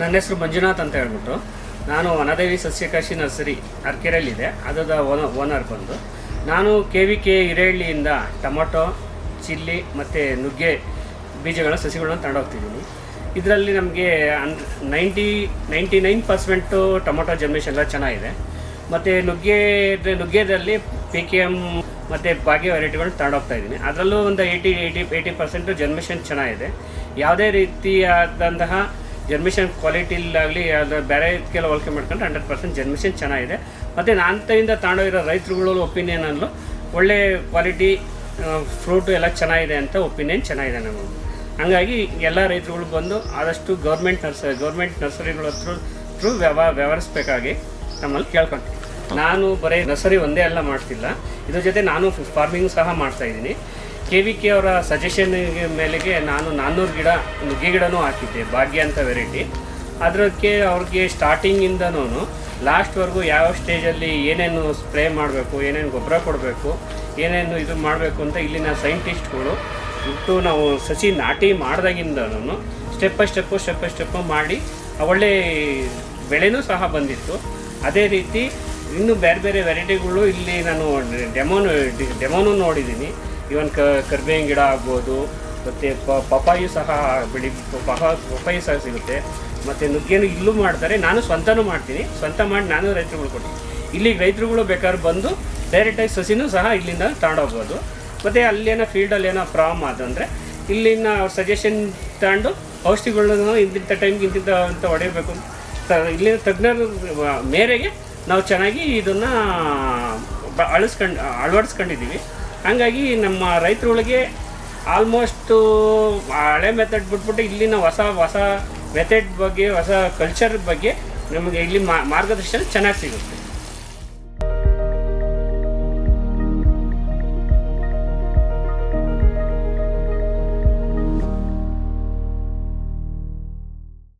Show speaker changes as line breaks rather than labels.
ನನ್ನ ಹೆಸರು ಮಂಜುನಾಥ್ ಅಂತ ಹೇಳ್ಬಿಟ್ಟು, ನಾನು ವನದೇವಿ ಸಸ್ಯಕಾಶಿ ನರ್ಸರಿ ಅರ್ಕೆರೆಯಲ್ಲಿದೆ, ಅದರ ಓನರ್ ಬಂದು. ನಾನು KVK ಹಿರೇಹಳ್ಳಿಯಿಂದ ಟೊಮೊಟೊ, ಚಿಲ್ಲಿ ಮತ್ತು ನುಗ್ಗೆ ಬೀಜಗಳ ಸಸಿಗಳನ್ನ ತಗೊಂಡೋಗ್ತಿದ್ದೀನಿ. ಇದರಲ್ಲಿ ನಮಗೆ 99% ಟೊಮೊಟೊ ಜರ್ಮಿನೇಷನ್ ಎಲ್ಲ ಚೆನ್ನಾಗಿದೆ. ಮತ್ತು ನುಗ್ಗೆದಲ್ಲಿ PKM ಮತ್ತು ಭಾಗ್ಯ ವೆರೈಟಿಗಳನ್ನ ತಗೊಂಡೋಗ್ತಾ ಇದ್ದೀನಿ. ಅದರಲ್ಲೂ ಒಂದು 80% ಜರ್ಮಿನೇಷನ್ ಚೆನ್ನಾಗಿದೆ. ಯಾವುದೇ ರೀತಿಯಾದಂತಹ ಜರ್ಮಿಷನ್ ಕ್ವಾಲಿಟಿಲಾಗಲಿ ಅದು ಬೇರೆ ಇದಕ್ಕೆಲ್ಲ ಹೋಲಿಕೆ ಮಾಡ್ಕೊಂಡ್ರೆ 100% ಜರ್ಮಿಷನ್ ಚೆನ್ನಾಗಿದೆ. ಮತ್ತು ನಾನಂತೆಯಿಂದ ತಗೊಂಡೋಗಿರೋ ರೈತರುಗಳು ಒಪಿನಿಯನಲ್ಲೂ ಒಳ್ಳೆ ಕ್ವಾಲಿಟಿ ಫ್ರೂಟು ಎಲ್ಲ ಚೆನ್ನಾಗಿದೆ ಅಂತ ಒಪಿನಿಯನ್ ಚೆನ್ನಾಗಿದೆ ನಮಗೆ. ಹಾಗಾಗಿ ಎಲ್ಲ ರೈತರುಗಳು ಬಂದು ಆದಷ್ಟು ಗೌರ್ಮೆಂಟ್ ನರ್ಸರಿಗಳ ಥ್ರೂ ವ್ಯವಹರಿಸಬೇಕಾಗಿ ನಮ್ಮಲ್ಲಿ ಕೇಳ್ಕೊತೀವಿ. ನಾನು ಬರೀ ನರ್ಸರಿ ಒಂದೇ ಎಲ್ಲ ಮಾಡ್ತಿಲ್ಲ, ಇದ್ರ ಜೊತೆ ನಾನು ಫಾರ್ಮಿಂಗ್ ಸಹ ಮಾಡ್ತಾಯಿದ್ದೀನಿ. KVK ಅವರ ಸಜೆಷನ್ ಮೇಲೆಗೆ ನಾನು 400 ಗಿಡ ನುಗ್ಗೆ ಗಿಡನೂ ಹಾಕಿದ್ದೆ, ಭಾಗ್ಯ ಅಂತ ವೆರೈಟಿ. ಅದಕ್ಕೆ ಅವ್ರಿಗೆ ಸ್ಟಾರ್ಟಿಂಗಿಂದನೂ ಲಾಸ್ಟ್ವರೆಗೂ ಯಾವ ಸ್ಟೇಜಲ್ಲಿ ಏನೇನು ಸ್ಪ್ರೇ ಮಾಡಬೇಕು, ಏನೇನು ಗೊಬ್ಬರ ಕೊಡಬೇಕು, ಏನೇನು ಇದು ಮಾಡಬೇಕು ಅಂತ ಇಲ್ಲಿನ ಸೈಂಟಿಸ್ಟ್ಗಳು ಇಟ್ಟು ನಾವು ಸಸಿ ನಾಟಿ ಮಾಡಿದಾಗಿಂದನೂ ಸ್ಟೆಪ್ ಬೈ ಸ್ಟೆಪ್ಪು ಮಾಡಿ ಒಳ್ಳೆ ಬೆಳೆನೂ ಸಹ ಬಂದಿತ್ತು. ಅದೇ ರೀತಿ ಇನ್ನೂ ಬೇರೆ ಬೇರೆ ವೆರೈಟಿಗಳು ಇಲ್ಲಿ ನಾನು ಡೆಮೋನು ನೋಡಿದ್ದೀನಿ. ಇವನ್ ಕರ್ಬೇವಿನ ಗಿಡ ಆಗ್ಬೋದು, ಮತ್ತು ಪಪಾಯು ಸಹ ಪಪಾಯಿ ಸಹ ಸಿಗುತ್ತೆ. ಮತ್ತು ನುಗ್ಗೆನೂ ಇಲ್ಲೂ ಮಾಡ್ತಾರೆ, ನಾನು ಸ್ವಂತನೂ ಮಾಡ್ತೀನಿ. ಸ್ವಂತ ಮಾಡಿ ನಾನು ರೈತರುಗಳು ಕೊಡ್ತೀನಿ. ಇಲ್ಲಿಗೆ ರೈತರುಗಳು ಬೇಕಾದ್ರೆ ಬಂದು ಡೈರೆಕ್ಟಾಗಿ ಸಸಿನೂ ಸಹ ಇಲ್ಲಿಂದ ತಗೊಂಡೋಗ್ಬೋದು. ಮತ್ತು ಅಲ್ಲೇನೋ ಫೀಲ್ಡಲ್ಲಿ ಏನೋ ಪ್ರಾಬ್ಲಮ್ ಆದಂದರೆ ಇಲ್ಲಿನ ಸಜೆಷನ್ ತಗೊಂಡು ಔಷಧಿಗಳನ್ನ ಇಂತಿಂಥ ಟೈಮ್ಗೆ ಇಂತಿಂಥ ಅಂತ ಹೊಡೆಯಬೇಕು ಅಂತ ಇಲ್ಲಿನ ತಜ್ಞರ ಮೇರೆಗೆ ನಾವು ಚೆನ್ನಾಗಿ ಇದನ್ನು ಅಳವಡಿಸ್ಕೊಂಡಿದ್ದೀವಿ. ಹಾಗಾಗಿ ನಮ್ಮ ರೈತರುಗಳಿಗೆ ಆಲ್ಮೋಸ್ಟು ಹಳೆ ಮೆಥಡ್ ಬಿಟ್ಬಿಟ್ಟು ಇಲ್ಲಿನ ಹೊಸ ಮೆಥಡ್ ಬಗ್ಗೆ, ಹೊಸ ಕಲ್ಚರ್ ಬಗ್ಗೆ ನಮಗೆ ಇಲ್ಲಿ ಮಾರ್ಗದರ್ಶನ ಚೆನ್ನಾಗಿ ಸಿಗುತ್ತೆ.